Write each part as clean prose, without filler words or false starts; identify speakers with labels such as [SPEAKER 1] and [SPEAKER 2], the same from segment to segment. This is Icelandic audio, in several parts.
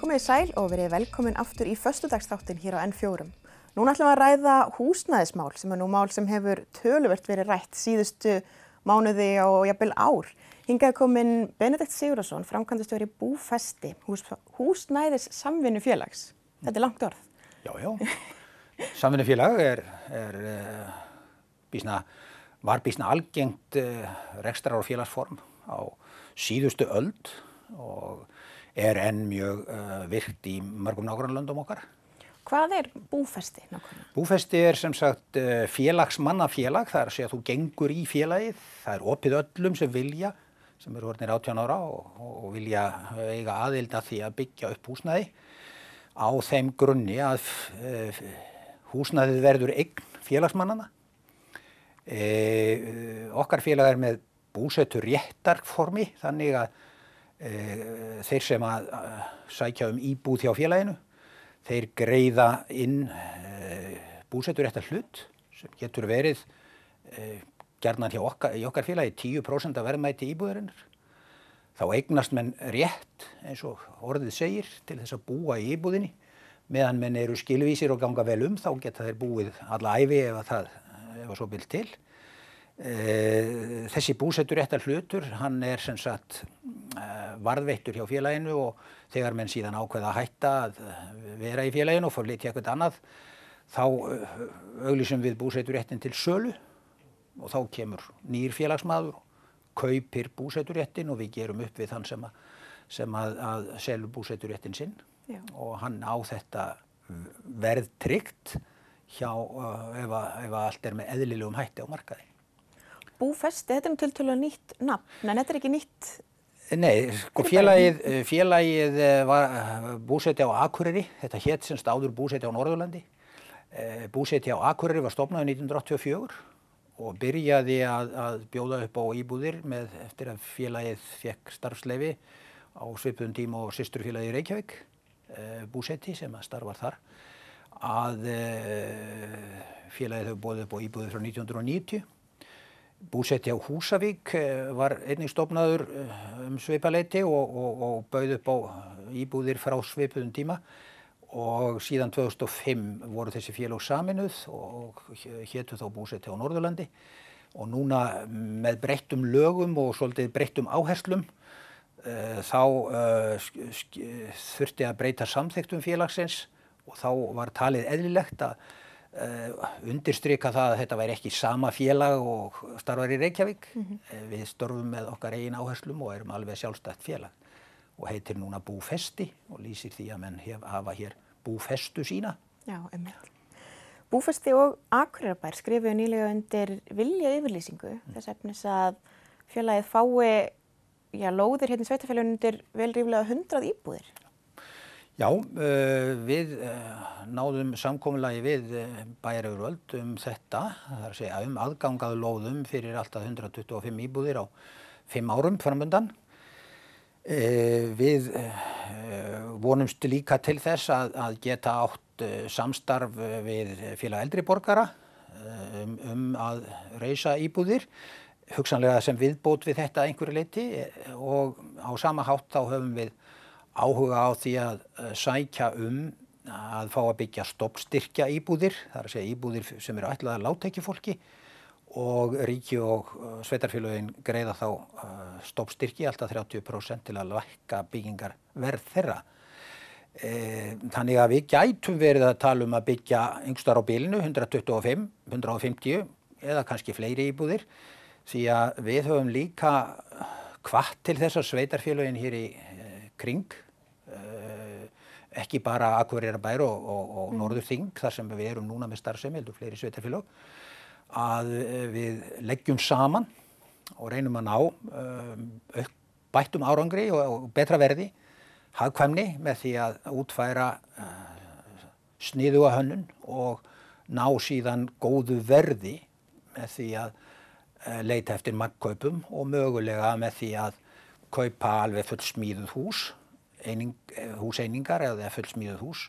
[SPEAKER 1] Komið sæl og verið velkomin aftur í föstudagsþáttinn hér á N4. Núna ætlum við að ræða húsnæðismál sem nú mál sem hefur töluvert verið rætt síðustu mánuði og jafnvel ár. Hingað kominn Benedikt Sigurðarson, framkvæmdastjóri Búfesti, húsnæðissamvinnufélags. Þetta langt orð.
[SPEAKER 2] Já. Samvinnufélag var býsna algengt rekstrar- og félagsform á síðustu öld og enn mjög virkt í mörgum nágrannalöndum okkar.
[SPEAKER 1] Hvað Búfesti nákvæmlega?
[SPEAKER 2] Búfesti sem sagt félagsmannafélag, það að segja að þú gengur í félagið, það opið öllum sem vilja, sem eru orðnir 18 ára og vilja eiga aðild að því að byggja upp húsnæði á þeim grunni að húsnæðið verður eign félagsmannanna. Okkar félag með búseturéttarformi, þannig að þeir sem að sækja íbúð hjá félaginu, þeir greiða inn búseturéttarhlut sem getur verið gjarnan í okkar félagi 10% af verðmæti íbúðarinnar. Þá eignast menn rétt, eins og orðið segir, til þess að búa í íbúðinni. Meðan menn eru skilvísir og ganga vel þá geta þeir búið alla ævi ef svo bil til. Þessi búseturéttarhlutur, hann sem sagt varðveittur hjá félaginu og þegar menn síðan ákveða að hætta að vera í félaginu og flytja eitthvað annað, þá auglýsum við búseturéttin til sölu og þá kemur nýr félagsmaður og kaupir búseturéttin og við gerum upp við þann sem að selur búseturéttin sinn. Já. Og hann á þetta verðtryggt hjá ef allt með eðlilegum hætti á markaði.
[SPEAKER 1] Búfesti, þetta tiltölulega nýtt nafn, en þetta ekki nýtt?
[SPEAKER 2] Nei, sko félagið var búseti á Akureyri, þetta hét sem áður búseti á Norðurlandi. Búseti á Akureyri var stofnaður 1984 og byrjaði að bjóða upp á íbúðir eftir að félagið fékk starfsleyfi á svipuðum tíma og systurfélagið í Reykjavík, búseti sem að starfar þar. Félagið hefur boðið upp á íbúðir frá 1990. Búseti á Húsavík var einnig stofnaður svipaleyti og bauð upp á íbúðir frá svipuðum tíma og síðan 2005 voru þessi félög sameinuð og hétu þá Búseti á Norðurlandi og núna með breyttum lögum og svolítið breyttum áherslum þá þurfti að breyta samþykktum félagsins og þá var talið eðlilegt að undirstrika það að þetta væri ekki sama félag og starfar í Reykjavík. Við störfum með okkar eigin áherslum og erum alveg sjálfstætt félag og heitir núna Búfesti og lýsir því að menn hafa hér búfestu sína. Já, einmitt.
[SPEAKER 1] Búfesti og Akureyrarbær skrifuðu nýlega undir viljayfirlýsingu þess efnis að félagið fái lóðir hérna í sveitarfélaginu undir vel ríflega 100 íbúðir.
[SPEAKER 2] Já, við náðum samkomulagi við bæjaryfirvöld þetta, það að segja aðgang að lóðum fyrir alltaf 125 íbúðir á 5 árum framundan. Við vonumst líka til þess að geta átt samstarf við félag eldri borgara að reisa íbúðir, hugsanlega sem viðbót við þetta að einhverju leyti og á sama hátt þá höfum við áhuga á því að sækja að fá að byggja stofnstyrkja íbúðir, það að segja íbúðir sem eru ætlaðar lágtekjufólki og ríki og sveitarfélögin greiða þá stofnstyrki alltaf 30% til að lækka byggingarverð þeirra. Þannig að við gætum verið að tala að byggja einhversstaðar á bilinu 125, 150 eða kannski fleiri íbúðir því að við höfum líka hvatt til þess að sveitarfélögin hér í kring, ekki bara Akureyrarbær og Norðurþing, þar sem við erum núna með starfsemi, heldur fleiri sveitarfélög, að við leggjum saman og reynum að ná bættum árangri og betra verði, hagkvæmni með því að útfæra sniðuga hönnun og ná síðan góðu verði með því að leita eftir magnkaupum og mögulega með því að kaupa alveg fullsmíðuð húseiningar eða fullsmíðuð hús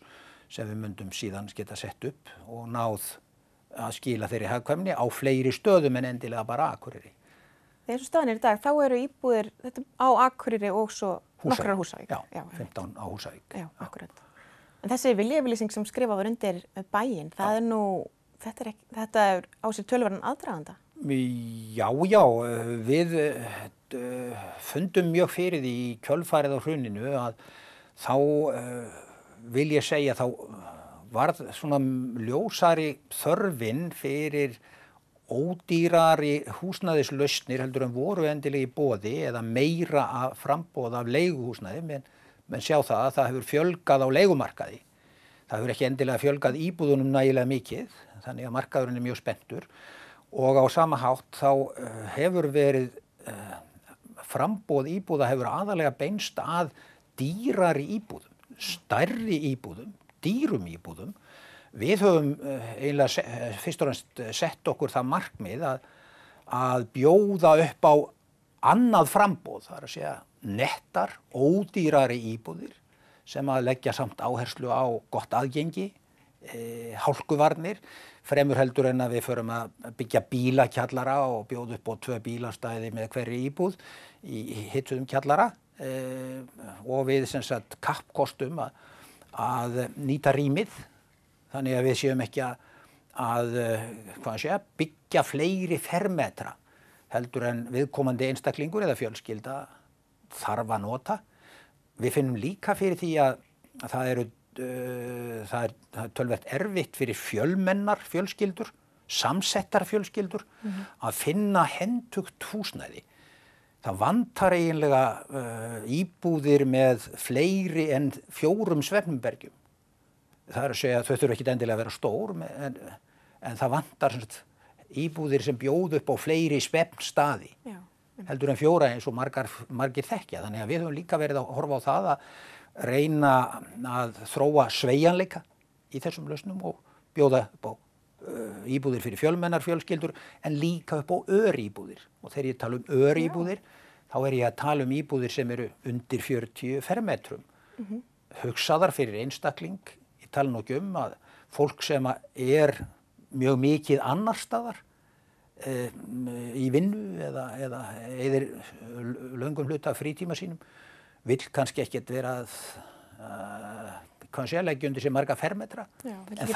[SPEAKER 2] sem við myndum síðan geta sett upp og náð að skila þeirri hagkvæmni á fleiri stöðum en endilega bara Akureyri.
[SPEAKER 1] Eins og staðan í dag, þá eru íbúðir á Akureyri og svo
[SPEAKER 2] Húsavík.
[SPEAKER 1] Nokkrar á Húsavík.
[SPEAKER 2] Já, 15 á Húsavík.
[SPEAKER 1] Já, akkurat. En þessi viljayfirlýsing sem skrifað var undir bæinn, það nú, þetta á sér töluverðan aðdraganda?
[SPEAKER 2] Já, við fundum mjög fyrir því í kjölfarið á hruninu að þá vil ég segja þá varð svona ljósari þörfin fyrir ódýrari húsnæðislausnir heldur en voru endilega í boði eða meira framboð af leiguhúsnæði, menn sjá það að það hefur fjölgað á leigumarkaði. Það hefur ekki endilega fjölgað íbúðunum nægilega mikið, þannig að markaðurinn er mjög spenntur og á sama hátt þá hefur verið framboð íbúða hefur aðalega beinst að dýrari íbúðum, stærri íbúðum, dýrum íbúðum. Við höfum eiginlega fyrst og fremst sett okkur það markmið að bjóða upp á annað framboð, það er að segja nettar, ódýrari íbúðir sem að leggja samt áherslu á gott aðgengi, hálkuvarnir, fremur heldur en að við förum að byggja bílakjallara og bjóða upp á 2 bílastæði með hverri íbúð í hituðum kjallara og við sem sagt kappkostum að nýta rýmið. Þannig að við séum ekki að byggja fleiri fermetra heldur en viðkomandi einstaklingur eða fjölskylda þarf að nota. Við finnum líka fyrir því að það er töluvert erfitt fyrir fjölmennar fjölskyldur, samsettar fjölskyldur að finna hentugt húsnæði. Það vantar eiginlega íbúðir með fleiri en 4 svefnbergjum. Það er að segja að þau þurfa ekki endilega að vera stór en það vantar íbúðir sem bjóð upp á fleiri svefnstaði heldur en 4 eins og margir þekkja. Þannig að við höfum líka verið að horfa á það að reyna að þróa sveigjanleika í þessum lausnum og bjóða upp á íbúðir fyrir fjölmennar fjölskyldur en líka upp á öríbúðir. Og þegar ég tala um öríbúðir þá er ég að tala um íbúðir sem eru undir 40 fermetrum. Hugsaðar fyrir einstakling. Ég tala nú ekki að fólk sem er mjög mikið annar staðar í vinnu eða eyðir löngum hluta af frítíma sínum vill kannski ekkert vera að leggja undir sig marga fermetra. En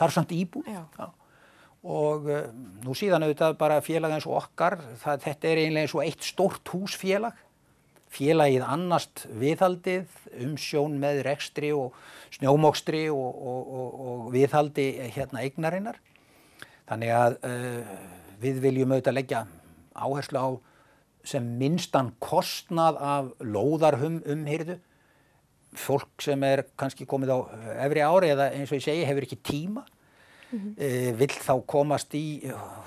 [SPEAKER 2] þarf samt íbúð. Og nú síðan auðvitað bara félag eins og okkar, þetta er eiginlega eins og eitt stórt húsfélag. Félagið annast viðhaldið, umsjón með rekstri og snjómokstri og viðhaldi eignarinnar. Þannig að við viljum auðvitað leggja áherslu á sem minnstan kostnað af lóðarumhirðu. Fólk sem er kannski komið á efri ári eða eins og ég segi hefur ekki tíma, vill þá komast í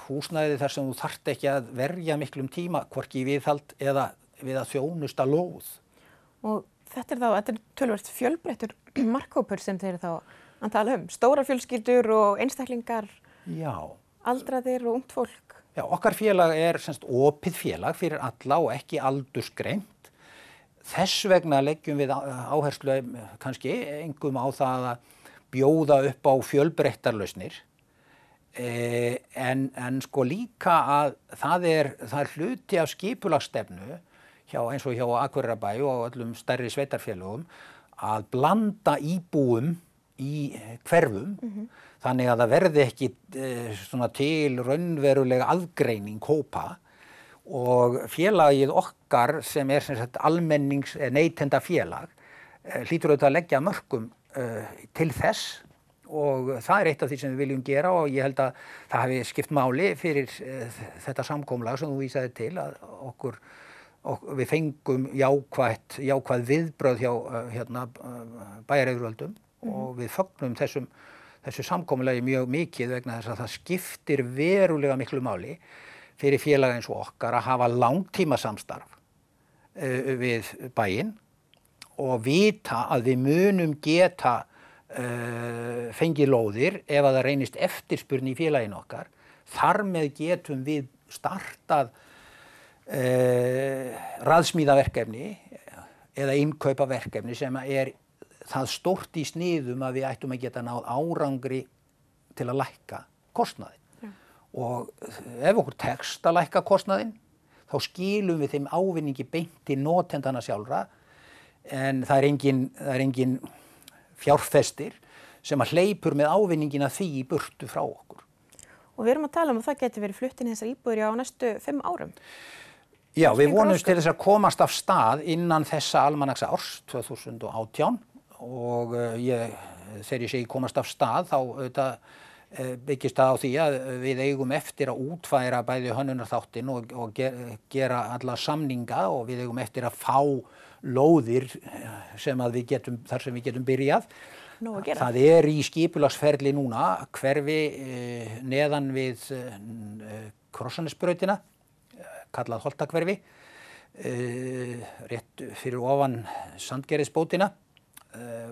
[SPEAKER 2] húsnæði þar sem þú þarft ekki að verja miklum tíma, hvorki í viðhald eða við að þjónusta lóð. Og
[SPEAKER 1] þetta er töluvert fjölbreyttur markhópur sem þeir þá að tala um. Stórar fjölskyldur og einstaklingar, aldraðir og ungt fólk.
[SPEAKER 2] Já, okkar félag er opið félag fyrir alla og ekki aldursgreint. Þess vegna leggjum við áherslu kannski engum á það að bjóða upp á fjölbreyttar lausnir. En sko líka að það er hluti af skipulagsstefnu eins og hjá Akureyrarbæ og öllum stærri sveitarfélögum að blanda íbúum í hverfum þannig að það verði ekki til raunverulega aðgreining hópa og félagið okkar sem er almennings neytendafélag hlýtur auðvitað að leggja mörkum til þess og það er eitt af því sem við viljum gera og ég held að það hafi skipt máli fyrir þetta samkomulag sem þú vísaði til að við fengum jákvæð viðbrögð hjá bæjaryfirvöldum og við fögnum þessu samkomulagi mjög mikið vegna þess að það skiptir verulega miklu máli fyrir félag eins og okkar að hafa langtímasamstarf við bæinn og vita að við munum geta fengið lóðir ef að það reynist eftirspurn í félaginu okkar. Þar með getum við startað raðsmíðaverkefni eða innkaupaverkefni sem er það stórt í sniðum að við ættum að geta náð árangri til að lækka kostnaðinn. Og ef okkur tekst að lækka kostnaðinn, þá þá skilum við þeim ávinningi beint til notendana sjálfra, en það er engin fjárfestir sem að hleypur með ávinningina því í burtu frá okkur.
[SPEAKER 1] Og við erum að tala að það geti verið flutt inn í þessar íbúðir á næstu 5 árum.
[SPEAKER 2] Já, við vonumst til þess að komast af stað innan þessa almanaksárs 2018 og þegar ég segi komast af stað þá byggist það á því að við eigum eftir að útfæra bæði hönnunarþáttinn og gera alla samninga og við eigum eftir að fá lóðir þar sem við getum byrjað. Það er í skipulagsferli núna hverfi neðan við Krossanesbrautina, kallað Holtahverfi, rétt fyrir ofan Sandgerðisbótina.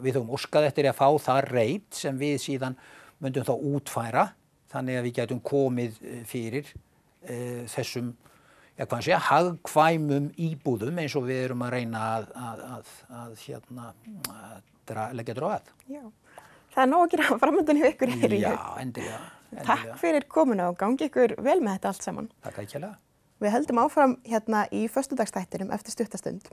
[SPEAKER 2] Við höfum óskað eftir að fá það reit sem við síðan myndum þá útfæra, þannig að við getum komið fyrir þessum hagkvæmum íbúðum eins og við erum að reyna að leggja drög að.
[SPEAKER 1] Já, það er nóg að gera framöndan hjá ykkur.
[SPEAKER 2] Já, endilega.
[SPEAKER 1] Takk fyrir komuna og gangi ykkur vel með þetta allt saman.
[SPEAKER 2] Takk ætlilega.
[SPEAKER 1] Við höldum áfram hérna í föstudagsþættinum eftir stutta stund.